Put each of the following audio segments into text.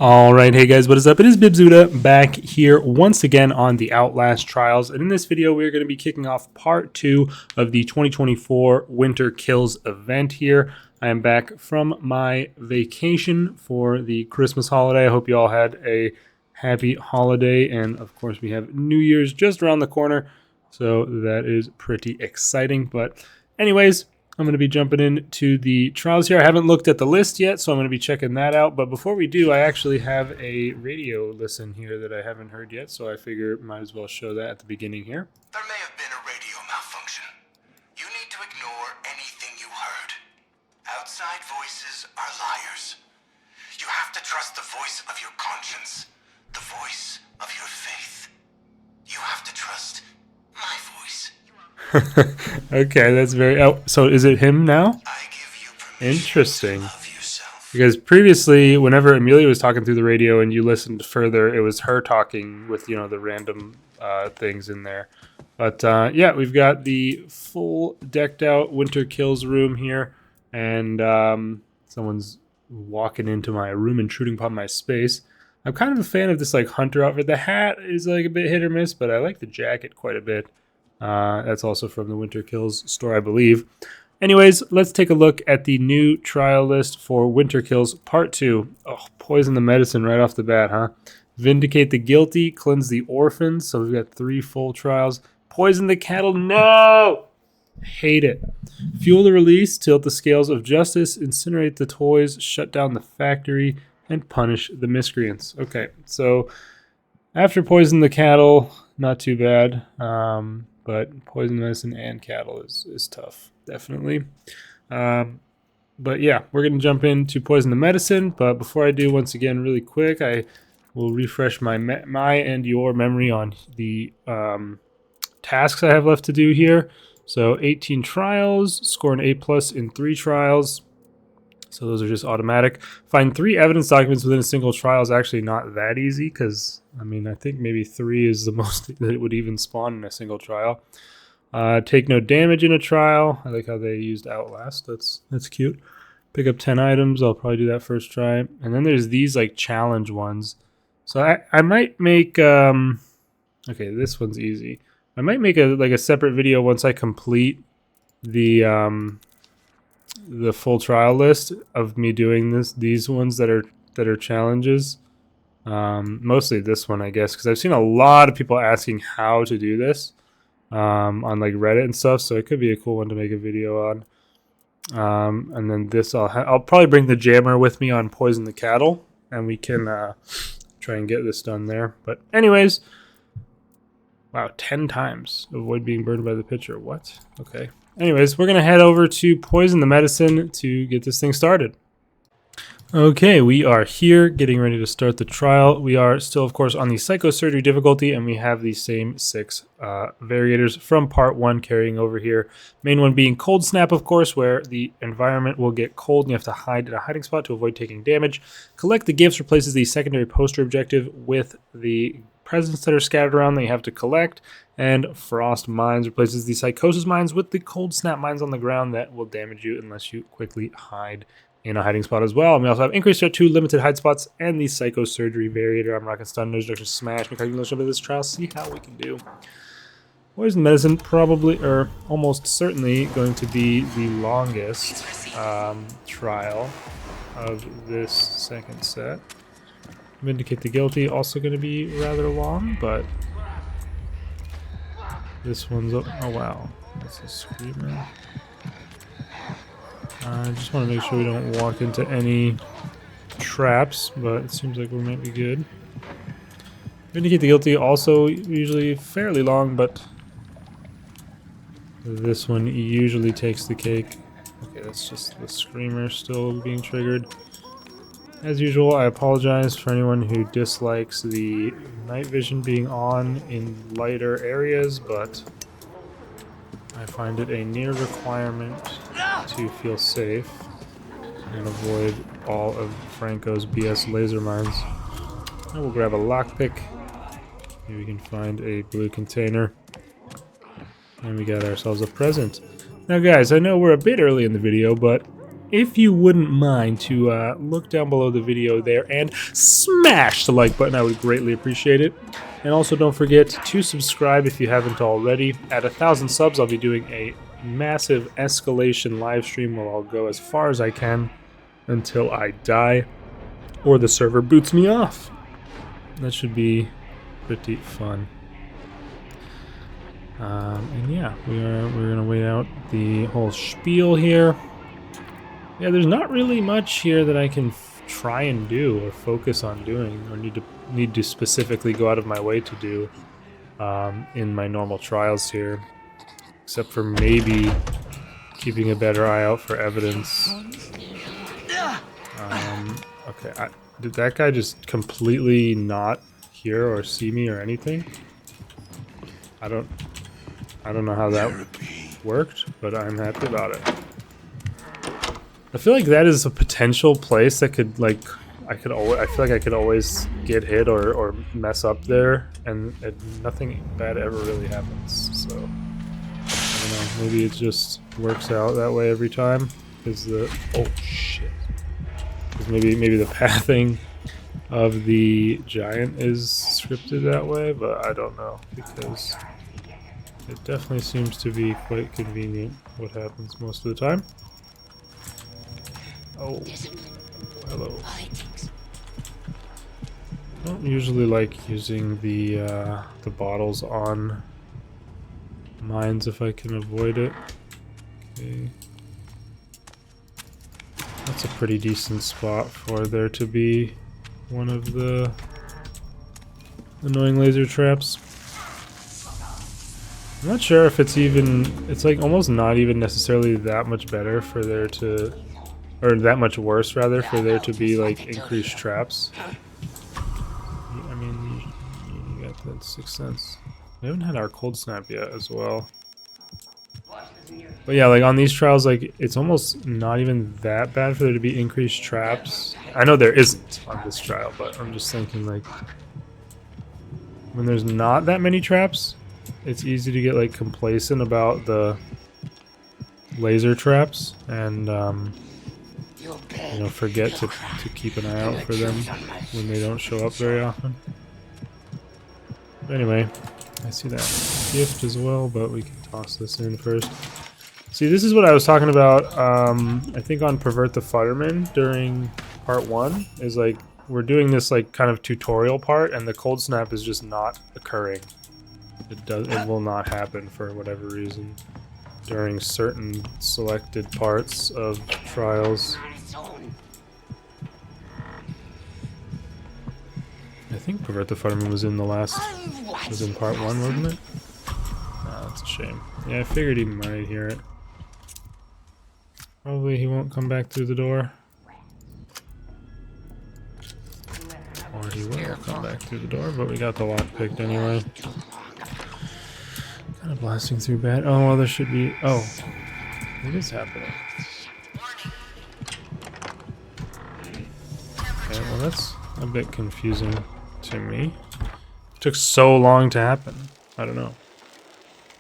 Alright, hey guys, what is up? It is Bibzuda back here once again on the Outlast trials, and in this video we're going to be kicking off part 2 of the 2024 Winter Kills event here. I am back from my vacation for the Christmas holiday. I hope you all had a happy holiday, and of course we have New Year's just around the corner, so that is pretty exciting. But anyways, I'm going to be jumping into the trials here. I haven't looked at the list yet, so I'm going to be checking that out. But before we do, I actually have a radio listen here that I haven't heard yet, so I figure might as well show that at the beginning here. There may have been a radio malfunction. You need to ignore anything you heard. Outside voices are liars. You have to trust the voice of your conscience, the voice of your faith. You have to trust my voice. Okay, that's very... Oh, so is it him now? I give you permission Interesting. to love yourself. Because previously, whenever Amelia was talking through the radio and you listened further, it was her talking with, the random things in there. But yeah, we've got the full decked out Winter Kills room here. And someone's walking into my room, intruding upon my space. I'm kind of a fan of this hunter outfit. The hat is a bit hit or miss, but I like the jacket quite a bit. That's also from the Winter Kills store, I believe. Anyways, let's take a look at the new trial list for Winter Kills Part 2. Oh, poison the medicine right off the bat, huh? Vindicate the guilty, cleanse the orphans. So we've got 3 full trials. Poison the cattle, no! Hate it. Fuel the release, tilt the scales of justice, incinerate the toys, shut down the factory, and punish the miscreants. Okay, so after poison the cattle, not too bad. But poison medicine and cattle is tough, definitely. But yeah, we're going to jump into poison the medicine. But before I do, once again, really quick, I will refresh my and your memory on the tasks I have left to do here. So 18 trials, score an A+ in 3 trials. So those are just automatic. Find 3 evidence documents within a single trial is actually not that easy because, I think maybe 3 is the most that it would even spawn in a single trial. Take no damage in a trial. I like how they used Outlast. That's cute. Pick up 10 items. I'll probably do that first try. And then there's these challenge ones. So I might make... okay, this one's easy. I might make a separate video once I complete the full trial list of me doing these ones that are challenges. Mostly this one, I guess, because I've seen a lot of people asking how to do this on Reddit and stuff, so it could be a cool one to make a video on. And then this, I'll probably bring the jammer with me on poison the cattle, and we can try and get this done there. But anyways, wow, 10 times avoid being burned by the pitcher. What? Okay. Anyways, we're going to head over to poison the medicine to get this thing started. Okay, we are here getting ready to start the trial. We are still, of course, on the psychosurgery difficulty, and we have the same 6 variators from part 1 carrying over here. Main one being cold snap, of course, where the environment will get cold and you have to hide in a hiding spot to avoid taking damage. Collect the gifts replaces the secondary poster objective with the presents that are scattered around that you have to collect, and frost mines replaces the psychosis mines with the cold snap mines on the ground that will damage you unless you quickly hide in a hiding spot as well. And we also have increased threat 2 limited hide spots and the psychosurgery variator. I'm rocking stun, nose reduction, smash. Make a jump at this trial, see how we can do. Poison medicine probably, or almost certainly, going to be the longest trial of this second set. Vindicate the guilty, also going to be rather long, but this one's... oh wow, that's a screamer. I just want to make sure we don't walk into any traps, but it seems like we might be good. Vindicate the guilty, also usually fairly long, but this one usually takes the cake. Okay, that's just the screamer still being triggered. As usual, I apologize for anyone who dislikes the night vision being on in lighter areas, but I find it a near requirement to feel safe and avoid all of Franco's BS laser mines. I will grab a lockpick. Maybe we can find a blue container. And we got ourselves a present. Now guys, I know we're a bit early in the video, but if you wouldn't mind to look down below the video there and smash the like button, I would greatly appreciate it. And also don't forget to subscribe if you haven't already. At 1,000 subs, I'll be doing a massive escalation live stream where I'll go as far as I can until I die or the server boots me off. That should be pretty fun. And yeah, we're gonna wait out the whole spiel here. Yeah, there's not really much here that I can try and do or focus on doing or need to specifically go out of my way to do in my normal trials here, except for maybe keeping a better eye out for evidence. Okay, did that guy just completely not hear or see me or anything? I don't know how that worked, but I'm happy about it. I feel like that is a potential place that could, like, I feel like I could always get hit or mess up there, and nothing bad ever really happens. So I don't know. Maybe it just works out that way every time. Because oh shit. Because maybe the pathing of the giant is scripted that way, but I don't know, because it definitely seems to be quite convenient what happens most of the time. Oh, hello. I don't usually like using the bottles on mines if I can avoid it. Okay. That's a pretty decent spot for there to be one of the annoying laser traps. I'm not sure if it's like almost not even necessarily that much better for there to, or that much worse rather, for there to be like increased traps. I mean, you got that 6th sense. We haven't had our cold snap yet as well. But yeah, like on these trials, like it's almost not even that bad for there to be increased traps. I know there isn't on this trial, but I'm just thinking like when there's not that many traps, it's easy to get like complacent about the laser traps and you know, forget to keep an eye out for them when they don't show up very often. But anyway, I see that gift as well, but we can toss this in first. See, this is what I was talking about, I think on Pervert the Fireman during part 1, is like, we're doing this like kind of tutorial part, and the cold snap is just not occurring. It will not happen for whatever reason during certain selected parts of trials. I think Pervert the Fireman was in the last, was in part 1, wasn't it? Oh, that's a shame. Yeah, I figured he might hear it. Probably he won't come back through the door. Or he will come back through the door, but we got the lock picked anyway. Kind of blasting through bad. Oh, well, there should be. Oh, it is happening. Okay, well, that's a bit confusing to me. It took so long to happen. I don't know.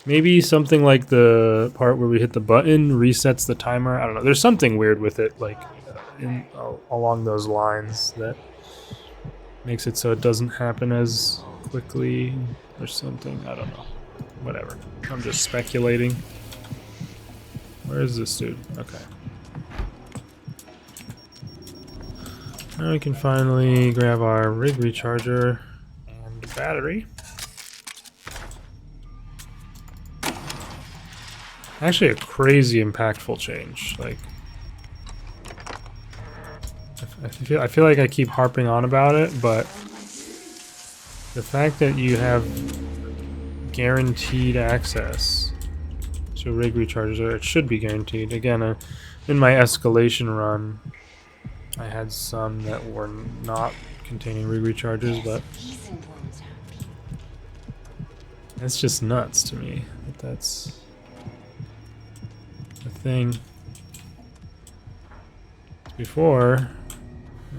Maybe something like the part where we hit the button resets the timer. I don't know. There's something weird with it, like along those lines that makes it so it doesn't happen as quickly or something. I don't know. Whatever. I'm just speculating. Where is this dude? Okay. Now we can finally grab our rig recharger and battery. Actually, a crazy impactful change. Like, I feel like I keep harping on about it, but the fact that you have guaranteed access to rig rechargers, or it should be guaranteed. Again, in my escalation run, I had some that were not containing rig rechargers, but that's just nuts to me. That's the thing. Before,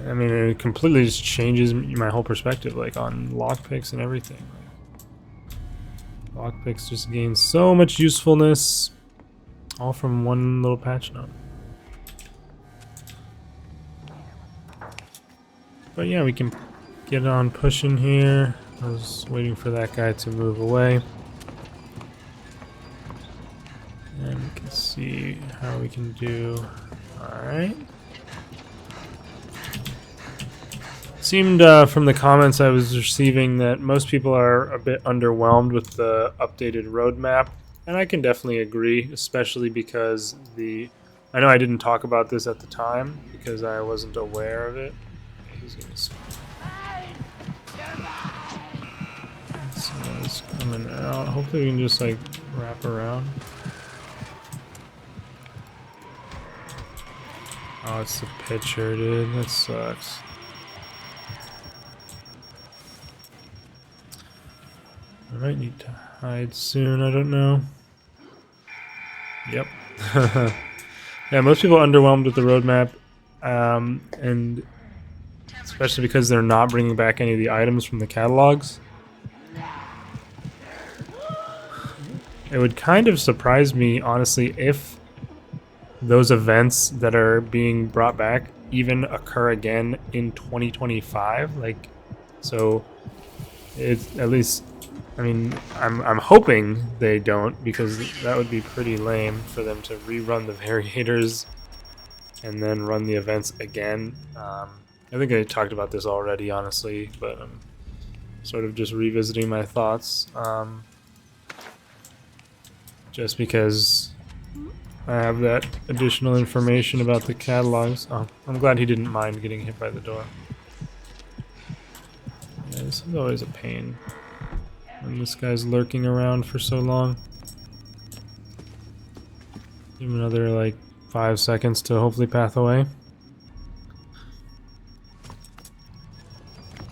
I mean, it completely just changes my whole perspective, like on lockpicks and everything. Lockpicks just gain so much usefulness, all from one little patch note. But yeah, we can get on pushing here. I was waiting for that guy to move away. And we can see how we can do. Alright. Seemed from the comments I was receiving that most people are a bit underwhelmed with the updated roadmap. And I can definitely agree, especially because I know I didn't talk about this at the time because I wasn't aware of it. He's gonna see. Someone's coming out. Hopefully we can just like wrap around. Oh, it's the pitcher, dude. That sucks. I might need to hide soon. I don't know. Yep. Yeah, most people are underwhelmed with the roadmap, and especially because they're not bringing back any of the items from the catalogs. It would kind of surprise me, honestly, if those events that are being brought back even occur again in 2025. Like, so it's at least. I mean, I'm hoping they don't, because that would be pretty lame for them to rerun the variators and then run the events again. I think I talked about this already, honestly, but I'm sort of just revisiting my thoughts. Just because I have that additional information about the catalogs. Oh, I'm glad he didn't mind getting hit by the door. Yeah, this is always a pain. And this guy's lurking around for so long. Give him another like 5 seconds to hopefully path away.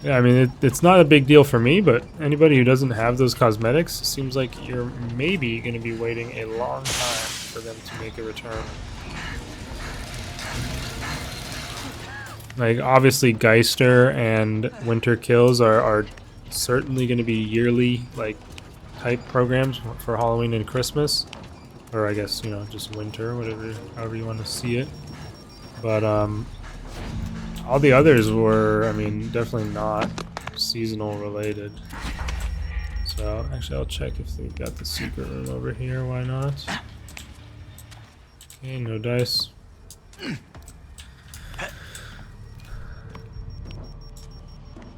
Yeah, I mean, it's not a big deal for me, but anybody who doesn't have those cosmetics, seems like you're maybe going to be waiting a long time for them to make a return. Like, obviously Geister and Winter Kills are certainly going to be yearly, like, type programs for Halloween and Christmas. Or I guess, you know, just winter, whatever, however you want to see it. But, all the others were, I mean, definitely not seasonal related. So, actually, I'll check if they've got the secret room over here. Why not? Okay, no dice.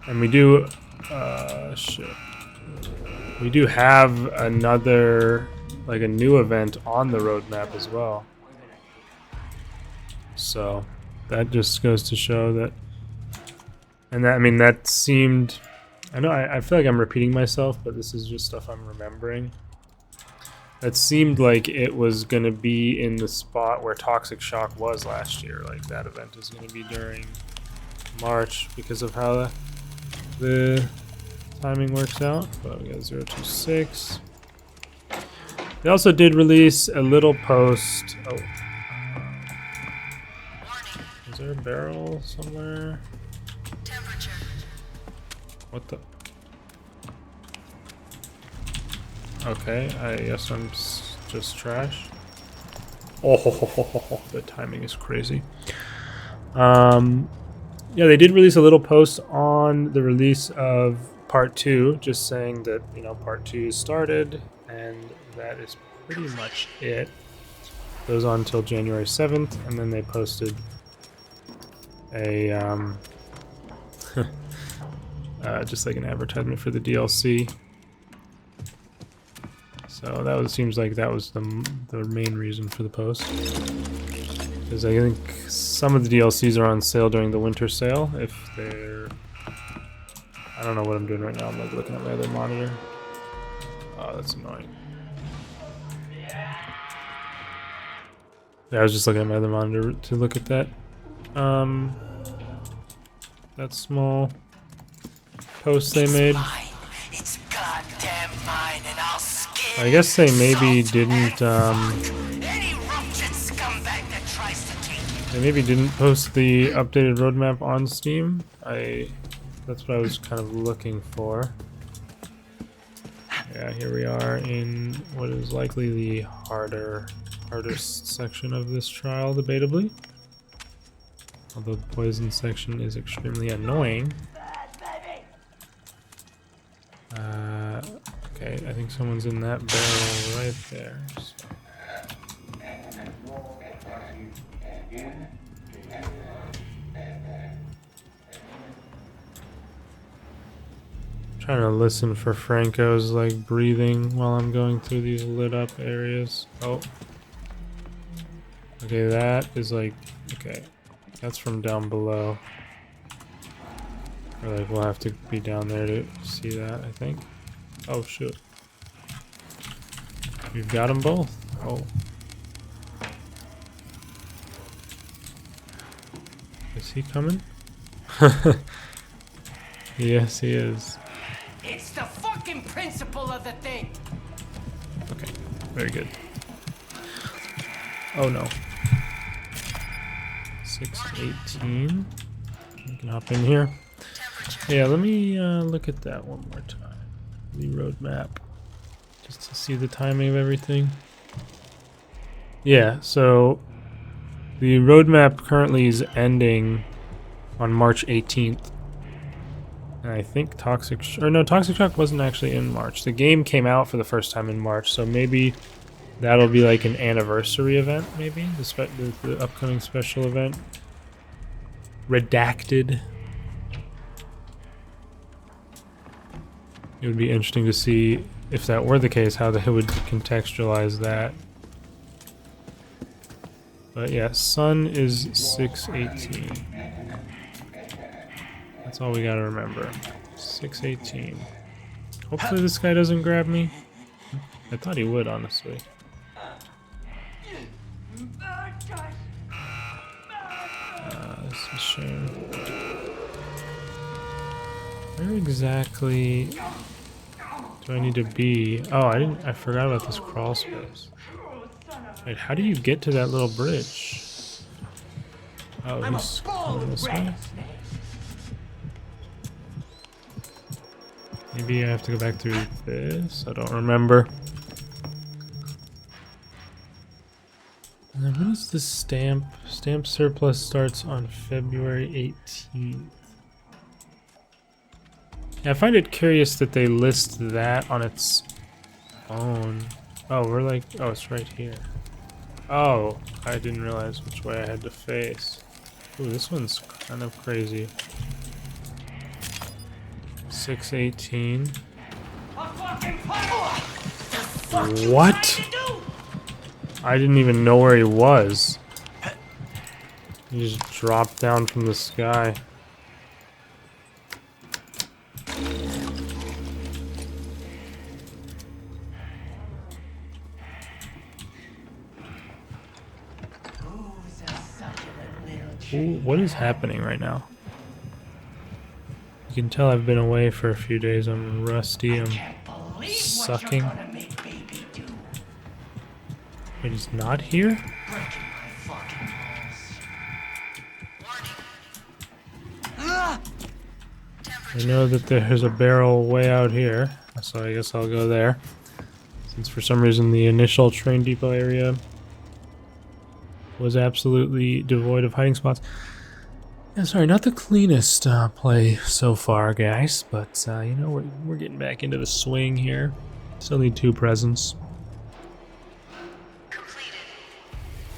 And we do, shit. We do have another, like a new event on the roadmap as well. So, that just goes to show that, and that, I mean, that seemed, I know I feel like I'm repeating myself, but this is just stuff I'm remembering. That seemed like it was going to be in the spot where Toxic Shock was last year. Like, that event is going to be during March because of how the timing works out. But we got 026. They also did release a little post. Oh. Is there a barrel somewhere? Temperature. What the? Okay, I guess I'm just trash. Oh, the timing is crazy. Yeah, they did release a little post on the release of Part 2, just saying that, you know, Part 2 started, and that is pretty much it. Goes on until January 7th, and then they posted a just like an advertisement for the DLC. So that seems like that was the main reason for the post. Because I think some of the DLCs are on sale during the winter sale. If they're, I don't know what I'm doing right now. I'm like looking at my other monitor. Oh, that's annoying. Yeah, I was just looking at my other monitor to look at that. That small post they made. It's goddamn mine, and I'll skin. I guess they maybe didn't. Any rotten scumbag that tries to take it. They maybe didn't post the updated roadmap on Steam. That's what I was kind of looking for. Yeah, here we are in what is likely the hardest section of this trial, debatably. Although the poison section is extremely annoying. Okay, I think someone's in that barrel right there. So. Trying to listen for Franco's like breathing while I'm going through these lit up areas. Oh. Okay, that is like, okay. That's from down below. Or like we'll have to be down there to see that, I think. Oh shoot. We've got them both. Oh. Is he coming? Yes, he is. It's the fucking principle of the thing. Okay, very good. Oh no. 618. We can hop in here. Yeah, let me look at that one more time. The roadmap. Just to see the timing of everything. Yeah, so the roadmap currently is ending on March 18th. And I think Toxic Shock wasn't actually in March. The game came out for the first time in March, so maybe that'll be like an anniversary event, maybe? The upcoming special event. Redacted. It would be interesting to see, if that were the case, how they would contextualize that. But yeah, sun is 618. That's all we gotta remember. 618. Hopefully this guy doesn't grab me. I thought he would, honestly. This is a shame. Where exactly do I need to be? Oh, I forgot about this crawl space. Wait, how do you get to that little bridge? Oh, he's coming this way? Maybe I have to go back through this? I don't remember. And then when is the stamp? Stamp surplus starts on February 18th. Yeah, I find it curious that they list that on its own. Oh, we're like, oh, it's right here. Oh, I didn't realize which way I had to face. Ooh, this one's kind of crazy. 618. What? I didn't even know where he was. He just dropped down from the sky. Ooh, what is happening right now? You can tell I've been away for a few days. I'm rusty. I'm sucking. Wait, he's not here? I know that there's a barrel way out here, so I guess I'll go there. Since for some reason the initial train depot area was absolutely devoid of hiding spots. Yeah, sorry, not the cleanest play so far, guys, but you know, we're getting back into the swing here. Still need 2 presents. Completed.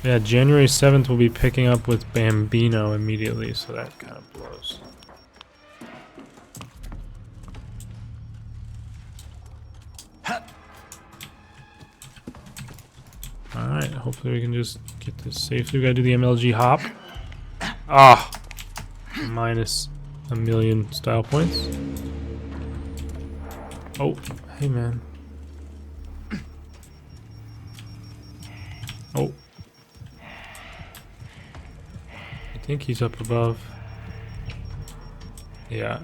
Yeah, January 7th we'll be picking up with Bambino immediately, so that kind of blows. Alright, hopefully we can just get this safely. We gotta do the MLG hop. Ah! Minus a million style points. Oh, hey man. Oh. I think he's up above. Yeah.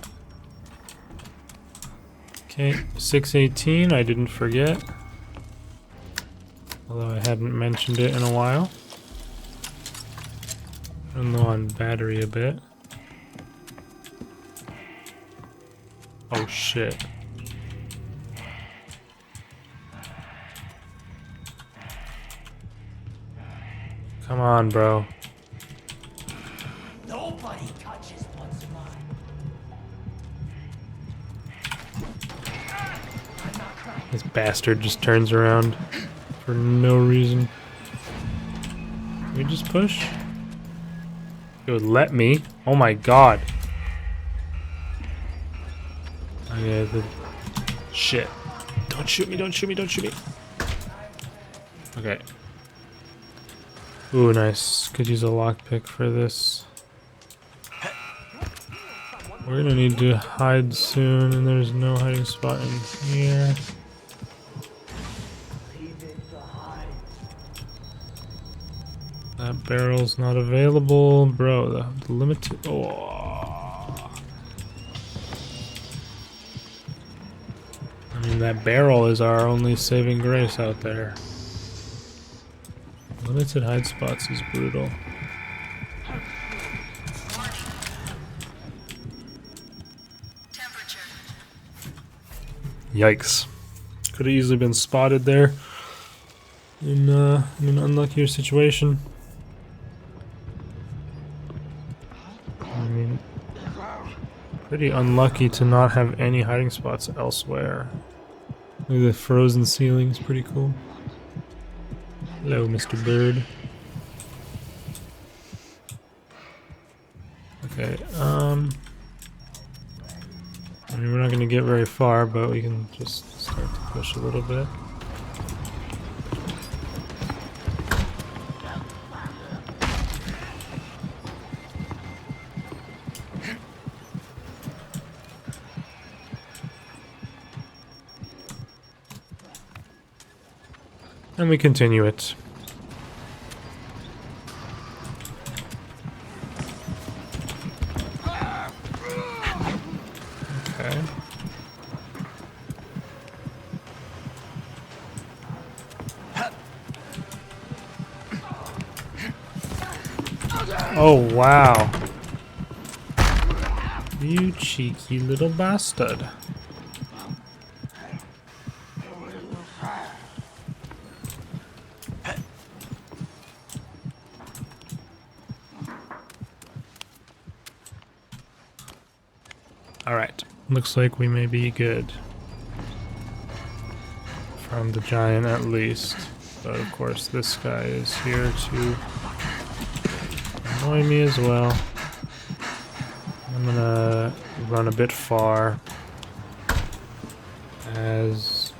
Okay, 618, I didn't forget. Although I hadn't mentioned it in a while. I'm low on battery a bit. Oh shit. Come on, bro. No This bastard just turns around for no reason. Can we just push? It would let me. Oh my god. Okay, the shit. Don't shoot me, don't shoot me, don't shoot me. Okay. Ooh, nice. Could use a lockpick for this. We're gonna need to hide soon, and there's no hiding spot in here. That barrel's not available. Bro, the limited... Oh. I mean, that barrel is our only saving grace out there. Limited hide spots is brutal. Yikes. Could have easily been spotted there in an unluckier situation. I mean, pretty unlucky to not have any hiding spots elsewhere. Look at the frozen ceiling's pretty cool. Hello, Mr. Bird. Okay, I mean, we're not going to get very far, but we can just start to push a little bit. And we continue it. Okay. Oh, wow. You cheeky little bastard. Alright, looks like we may be good. From the giant at least. But of course this guy is here to annoy me as well. I'm gonna run a bit far, as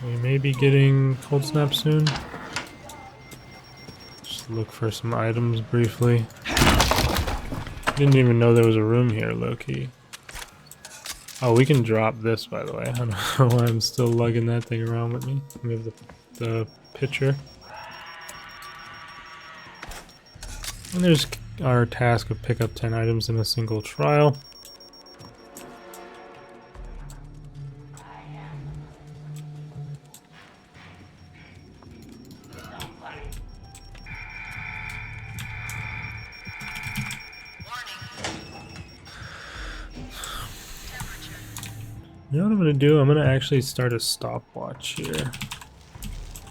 we may be getting cold snap soon. Just look for some items briefly. Didn't even know there was a room here, low-key. Oh, we can drop this, by the way. I don't know why I'm still lugging that thing around with me. We have the pitcher. And there's our task of pick up 10 items in a single trial. You know what I'm gonna do? I'm gonna actually start a stopwatch here.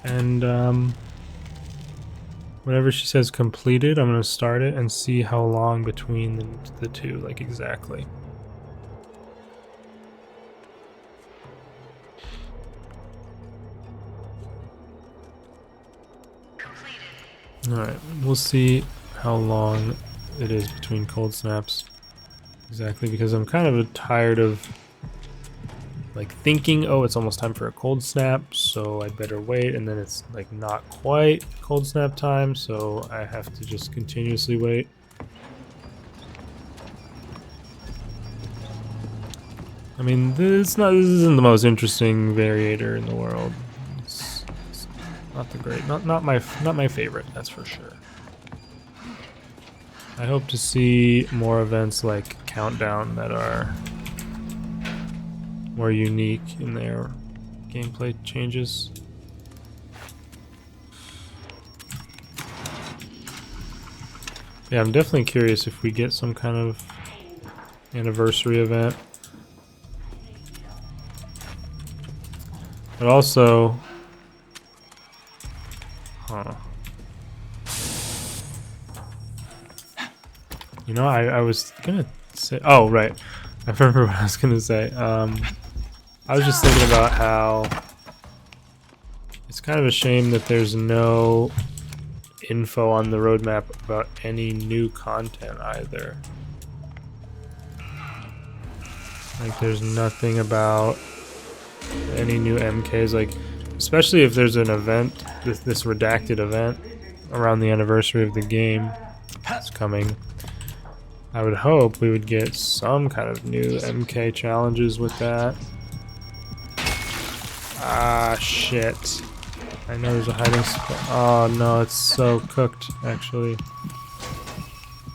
And whenever she says completed, I'm gonna start it and see how long between the two, like exactly. Alright, we'll see how long it is between cold snaps. Exactly, because I'm kind of tired of like thinking, oh, it's almost time for a cold snap, so I'd better wait, and then it's like not quite cold snap time, so I have to just continuously wait. I mean, this isn't the most interesting variator in the world. It's not the great, not my favorite, that's for sure. I hope to see more events like Countdown that are more unique in their gameplay changes. Yeah, I'm definitely curious if we get some kind of anniversary event. But also, you know, I was gonna say, oh right, I remember what I was gonna say. I was just thinking about how it's kind of a shame that there's no info on the roadmap about any new content either. Like there's nothing about any new MKs, like especially if there's an event, this redacted event around the anniversary of the game that's coming. I would hope we would get some kind of new MK challenges with that. Ah, shit. I know there's a hiding spot. Oh no, it's so cooked, actually.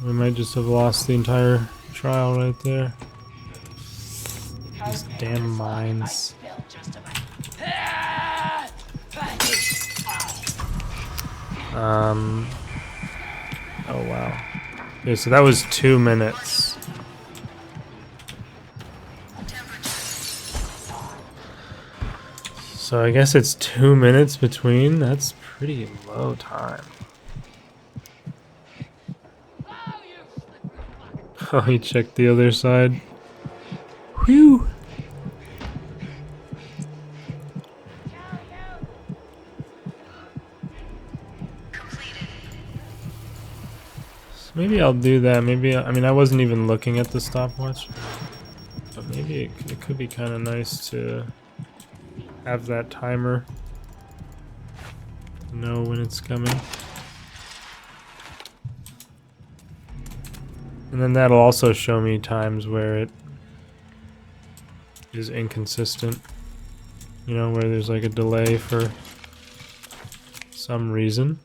We might just have lost the entire trial right there. These damn mines. Oh wow. Okay, so that was 2 minutes. So I guess it's 2 minutes between. That's pretty low time. Oh, he checked the other side. Whew. Maybe I'll do that. Maybe, I mean, I wasn't even looking at the stopwatch. But maybe it could be kind of nice to have that timer. To know when it's coming. And then that'll also show me times where it is inconsistent. You know, where there's like a delay for some reason.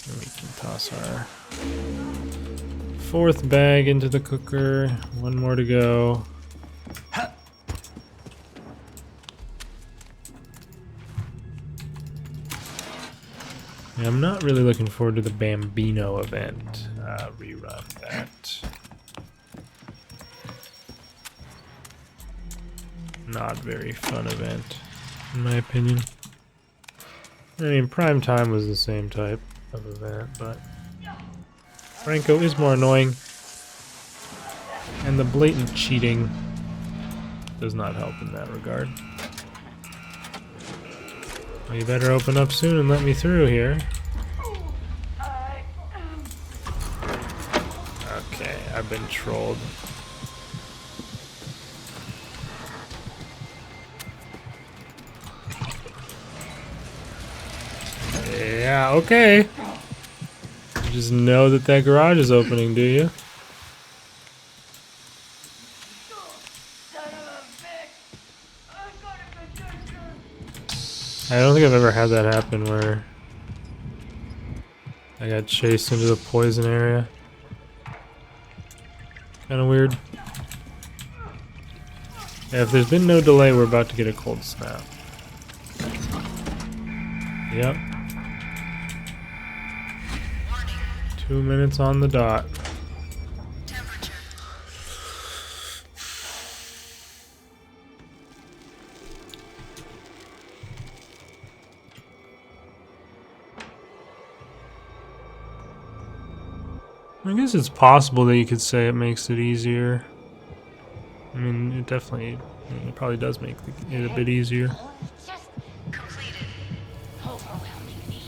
And we can toss our 4th bag into the cooker. 1 more to go. Yeah, I'm not really looking forward to the Bambino event. Rerun that. Not very fun event, in my opinion. I mean, Prime Time was the same type of event, but Franco is more annoying, and the blatant cheating does not help in that regard. Well, you better open up soon and let me through here. Okay, I've been trolled. Yeah, okay. You just know that that garage is opening, do you? I don't think I've ever had that happen where I got chased into the poison area. Kind of weird. Yeah, if there's been no delay, we're about to get a cold snap. Yep. 2 minutes on the dot. I guess it's possible that you could say it makes it easier. I mean, it definitely, it probably does make it a bit easier. Just completed. Overwhelming me.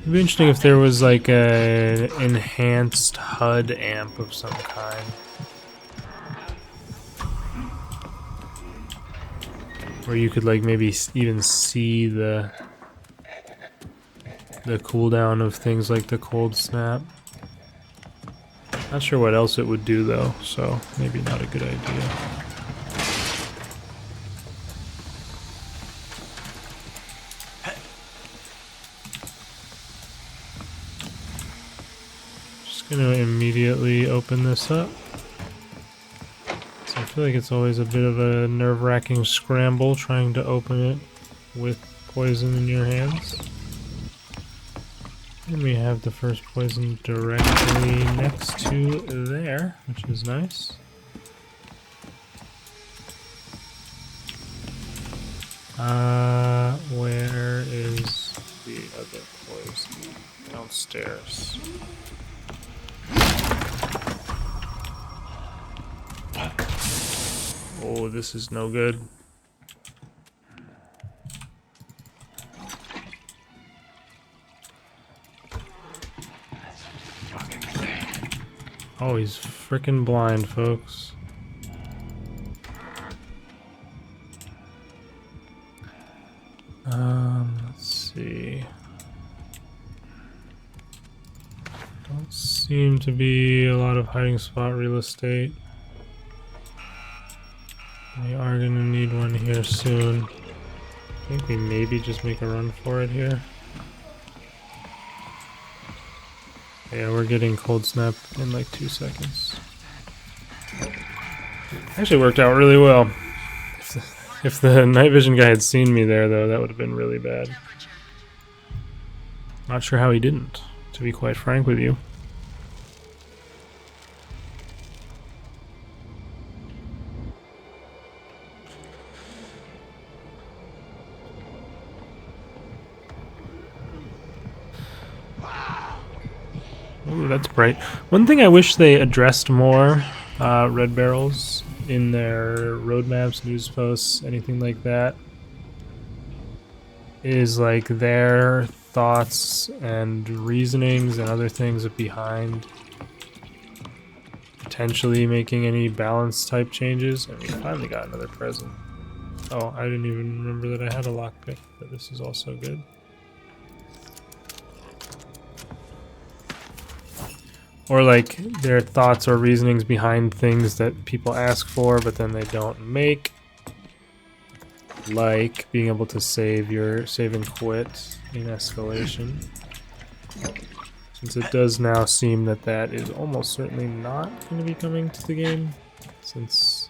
It'd be interesting if there was like a enhanced HUD amp of some kind. Where you could like maybe even see the cooldown of things like the cold snap. Not sure what else it would do though, so maybe not a good idea. Just gonna immediately open this up. So I feel like it's always a bit of a nerve-wracking scramble trying to open it with poison in your hands. And we have the first poison directly next to there, which is nice. Where is... stairs. Oh, this is no good. Oh, he's freaking blind, folks. Let's see. Don't seem to be a lot of hiding spot real estate. We are gonna need one here soon. I think we maybe just make a run for it here. Yeah, we're getting cold snap in like 2 seconds. Actually worked out really well. If the night vision guy had seen me there, though, that would have been really bad. Not sure how he didn't, to be quite frank with you. Ooh, that's bright. One thing I wish they addressed more, red barrels, in their roadmaps, news posts, anything like that, is like their thoughts and reasonings and other things behind potentially making any balance type changes. And we finally got another present. Oh, I didn't even remember that I had a lockpick, but this is also good. Or like their thoughts or reasonings behind things that people ask for but then they don't make. Like being able to save and quit in escalation. Since it does now seem that that is almost certainly not going to be coming to the game. Since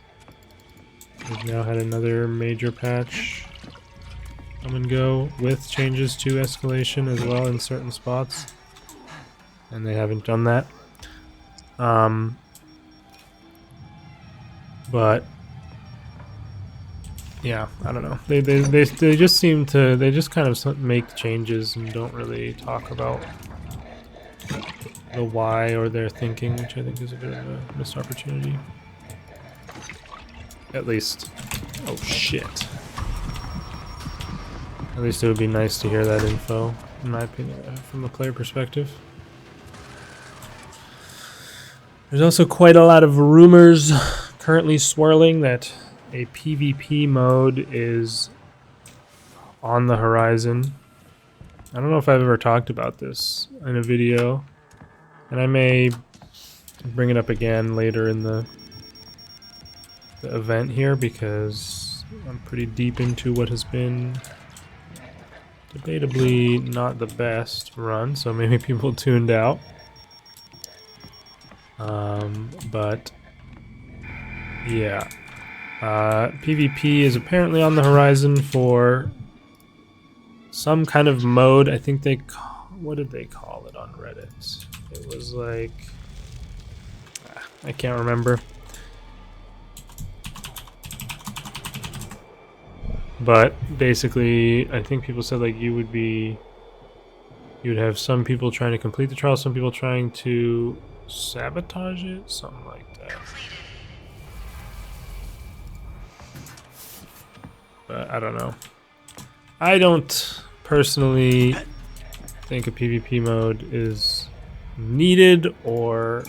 we've now had another major patch come and go with changes to escalation as well in certain spots. And they haven't done that. But yeah, I don't know. They just seem to, they just kind of make changes and don't really talk about the why or their thinking, which I think is a bit of a missed opportunity. At least, oh shit. At least it would be nice to hear that info, in my opinion, from a player perspective. There's also quite a lot of rumors currently swirling that a PvP mode is on the horizon. I don't know if I've ever talked about this in a video, and I may bring it up again later in the event here because I'm pretty deep into what has been debatably not the best run, so maybe people tuned out. But yeah, PvP is apparently on the horizon for some kind of mode. I think they what did they call it on Reddit? It was like, I can't remember. But basically, I think people said like you would have some people trying to complete the trial, some people trying to sabotage it, something like that. But I don't know. I don't personally think a PvP mode is needed or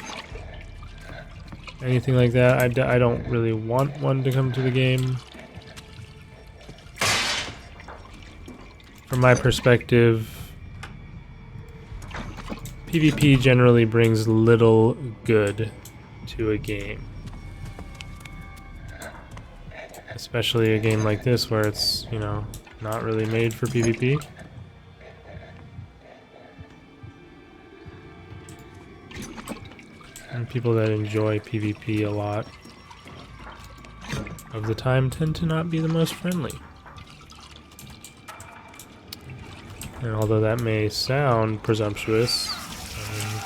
anything like that. I don't really want one to come to the game. From my perspective, PvP generally brings little good to a game. Especially a game like this where it's, you know, not really made for PvP. And people that enjoy PvP a lot of the time tend to not be the most friendly. And although that may sound presumptuous,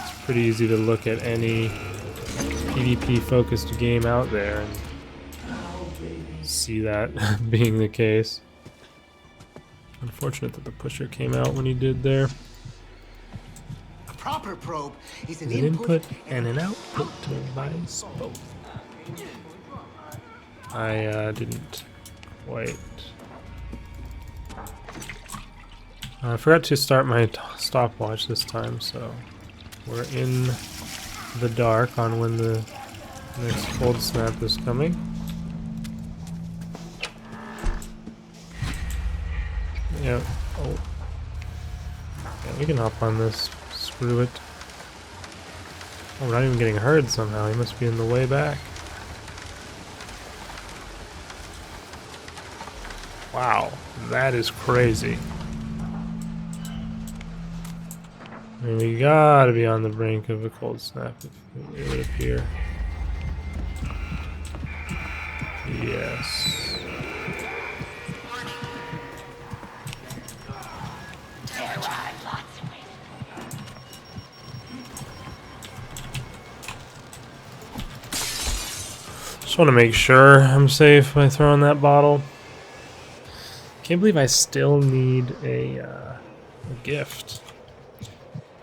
it's pretty easy to look at any PvP-focused game out there and see that being the case. Unfortunate that the pusher came out when he did there. cipher probe is An input and an output device both. I didn't quite. I forgot to start my stopwatch this time, so we're in the dark on when the next cold snap is coming. Yeah. Oh. Yeah, we can hop on this. Screw it. Oh, we're not even getting heard somehow. He must be in the way back. Wow, that is crazy. I mean, we gotta be on the brink of a cold snap, if it would appear. Yes. Just want to make sure I'm safe by throwing that bottle. Can't believe I still need a gift.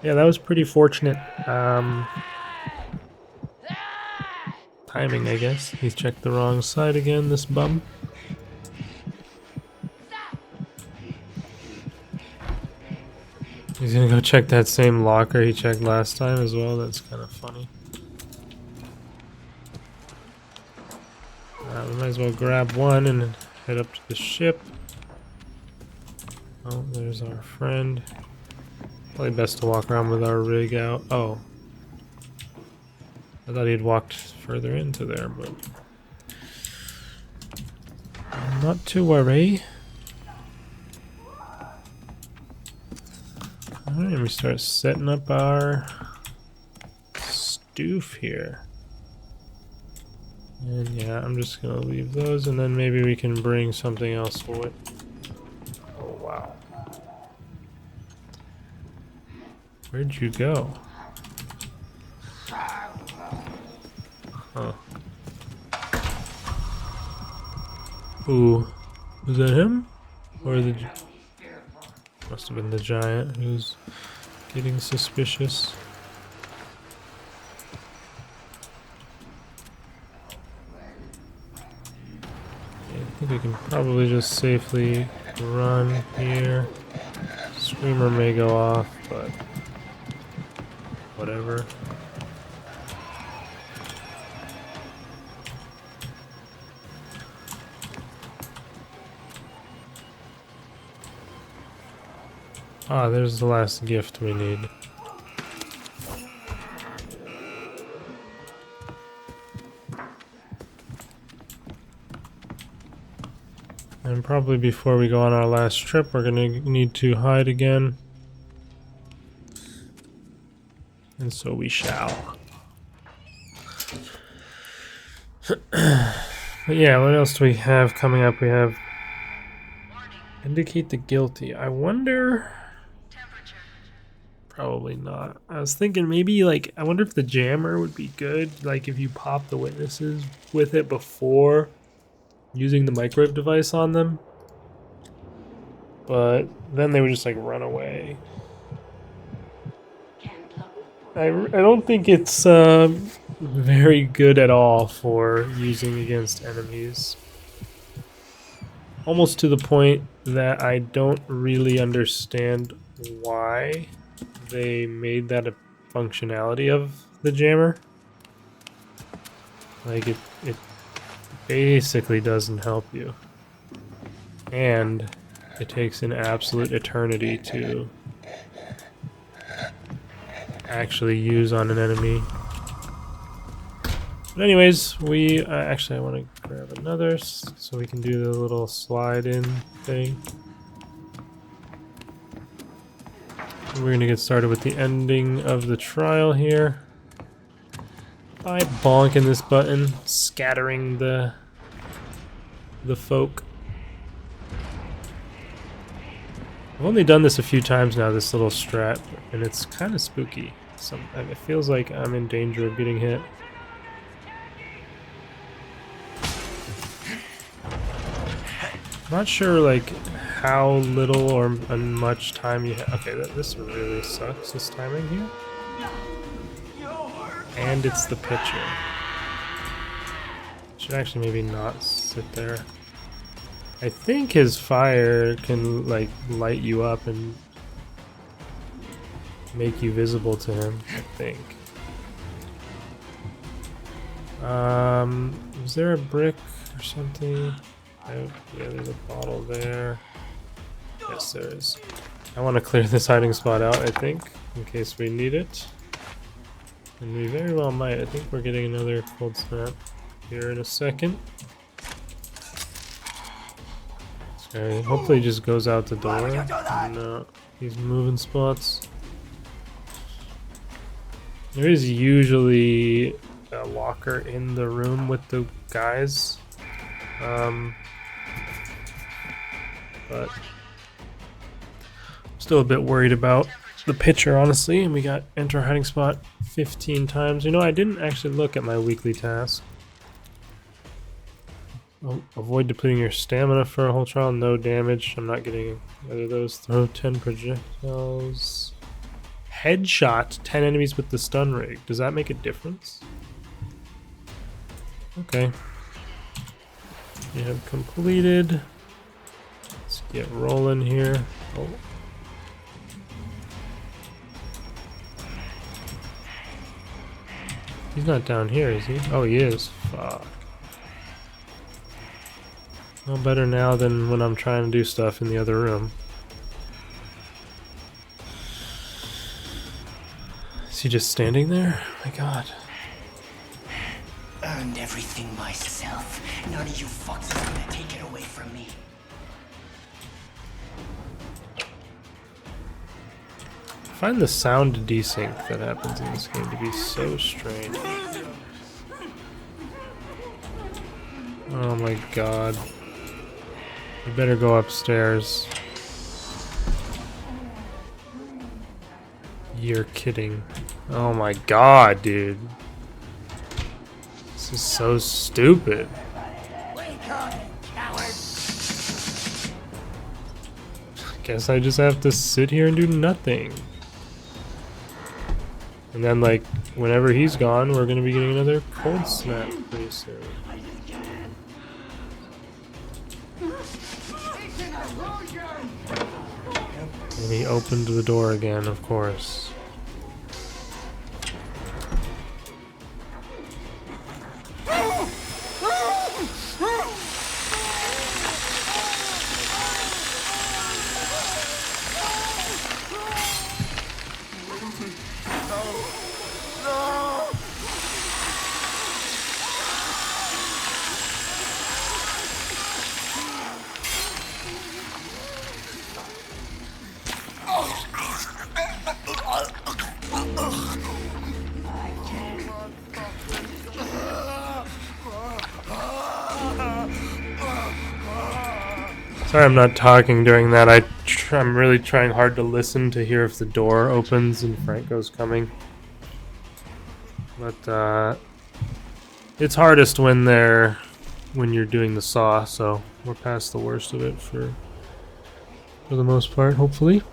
Yeah, that was pretty fortunate timing, I guess. He's checked the wrong side again, this bum. He's gonna go check that same locker he checked last time as well. That's kind of funny. We might as well grab one and head up to the ship. Oh, there's our friend. Probably best to walk around with our rig out. Oh. I thought he'd walked further into there, but not to worry. Alright, we start setting up our stoof here. And yeah, I'm just gonna leave those, and then maybe we can bring something else with. Oh wow. Where'd you go? Huh. Ooh. Was that him? Or the... Must have been the giant who's getting suspicious. I think we can probably just safely run here. Screamer may go off, but whatever. Ah, there's the last gift we need. And probably before we go on our last trip, we're gonna need to hide again. And so we shall. But yeah, what else do we have coming up? We have indicate the guilty. I wonder... Probably not. I was thinking maybe like, I wonder if the jammer would be good. Like if you pop the witnesses with it before using the microwave device on them. But then they would just like run away. I don't think it's very good at all for using against enemies. Almost to the point that I don't really understand why they made that a functionality of the jammer. Like it basically doesn't help you. And it takes an absolute eternity to actually use on an enemy. But anyways, we actually I want to grab another so we can do the little slide in thing. We're going to get started with the ending of the trial here by bonking this button, scattering the folk. I've only done this a few times now, this little strat, and it's kind of spooky. It feels like I'm in danger of getting hit. Not sure like how little or much time you have. Okay, this really sucks, this timing here. And it's the pitcher. Should actually maybe not sit there. I think his fire can like light you up and make you visible to him, I think. Is there a brick or something? Oh, yeah, there's a bottle there. Yes, there is. I want to clear this hiding spot out, I think, in case we need it. And we very well might. I think we're getting another cold snap here in a second. This guy hopefully just goes out the door. No, he's moving spots. There is usually a locker in the room with the guys. But still a bit worried about the pitcher, honestly. And we got enter hiding spot 15 times. You know, I didn't actually look at my weekly task. Oh, avoid depleting your stamina for a whole trial. No damage. I'm not getting either of those. Throw 10 projectiles. Headshot 10 enemies with the stun rig. Does that make a difference? Okay. We have completed. Let's get rolling here. Oh. He's not down here, is he? Oh, he is. Fuck. No better now than when I'm trying to do stuff in the other room. Is he just standing there? Oh my god. Earned everything myself. None of you fucks are gonna take it away from me. I find the sound desync that happens in this game to be so strange. Oh my god. You better go upstairs. You're kidding. Oh my god, dude. This is so stupid. Guess I just have to sit here and do nothing. And then, like, whenever he's gone, we're gonna be getting another cold snap pretty soon. And he opened the door again, of course. Sorry I'm not talking during that. I'm really trying hard to listen to hear if the door opens and Franco's coming. But it's hardest when you're doing the saw, so we're past the worst of it for the most part, hopefully.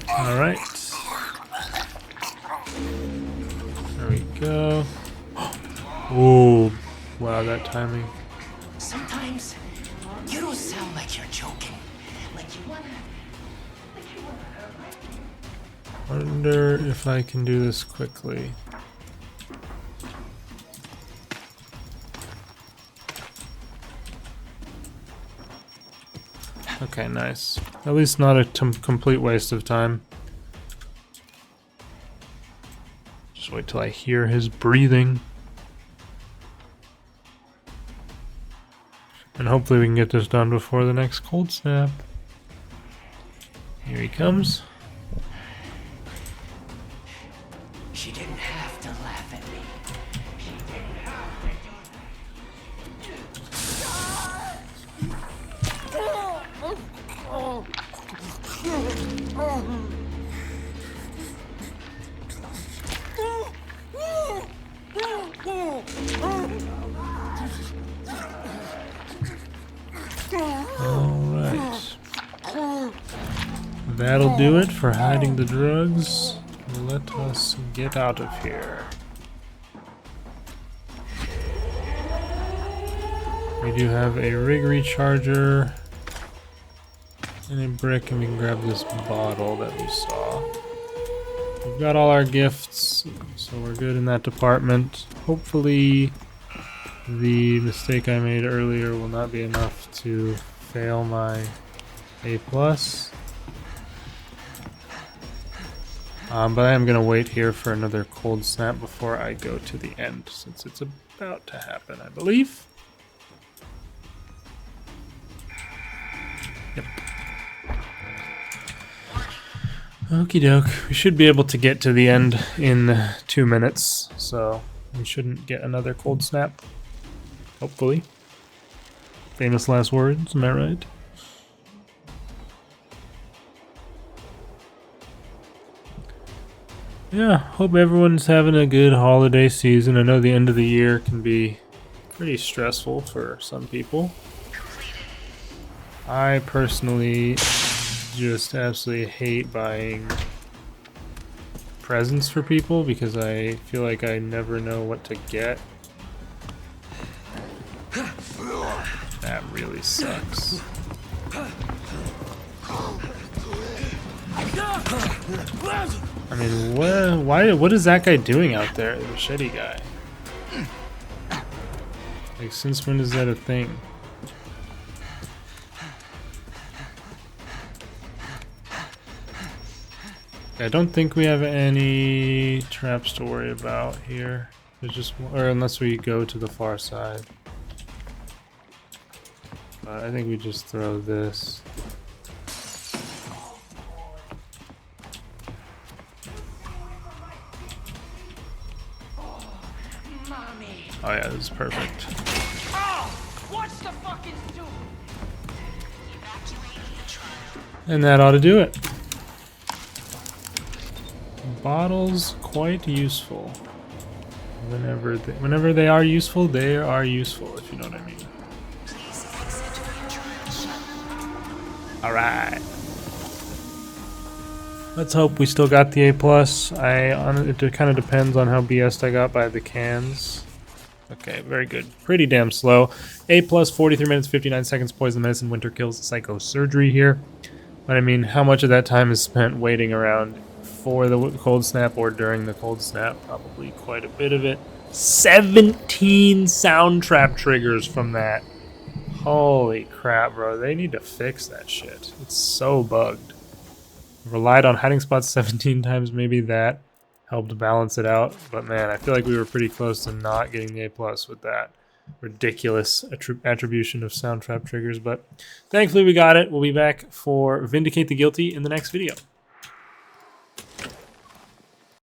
Alright. There we go. Ooh. Wow, that timing. Sometimes you don't sound like you're joking. Like you wanna Wonder if I can do this quickly. Okay, nice. At least not a complete waste of time. Just wait till I hear his breathing. And hopefully we can get this done before the next cold snap. Here he comes. She didn't have to laugh at me. She didn't have to do That'll do it for hiding the drugs. Let us get out of here. We do have a rig recharger and a brick, and we can grab this bottle that we saw. We've got all our gifts, so we're good in that department. Hopefully the mistake I made earlier will not be enough to fail my A+. But I am going to wait here for another cold snap before I go to the end, since it's about to happen, I believe. Yep. Okie doke. We should be able to get to the end in 2 minutes, so we shouldn't get another cold snap. Hopefully. Famous last words, am I right? Yeah, hope everyone's having a good holiday season. I know the end of the year can be pretty stressful for some people. I personally just absolutely hate buying presents for people because I feel like I never know what to get. That really sucks. I mean, what is that guy doing out there, the machete guy? Like, since when is that a thing? I don't think we have any traps to worry about here. There's just, or unless we go to the far side. But I think we just throw this. Oh yeah, this is perfect. What's the fucking do? And that ought to do it. Bottles quite useful. Whenever they are useful, they are useful, if you know what I mean. Alright. Let's hope we still got the A+. It kind of depends on how BS'd I got by the cans. Okay, very good. Pretty damn slow. A+, 43 minutes, 59 seconds, poison medicine, winter kills, psychosurgery here. But I mean, how much of that time is spent waiting around for the cold snap or during the cold snap? Probably quite a bit of it. 17 sound trap triggers from that. Holy crap, bro. They need to fix that shit. It's so bugged. Relied on hiding spots 17 times, maybe that helped balance it out. But man, I feel like we were pretty close to not getting the A+ with that ridiculous attribution of sound trap triggers. But thankfully we got it. We'll be back for Vindicate the Guilty in the next video.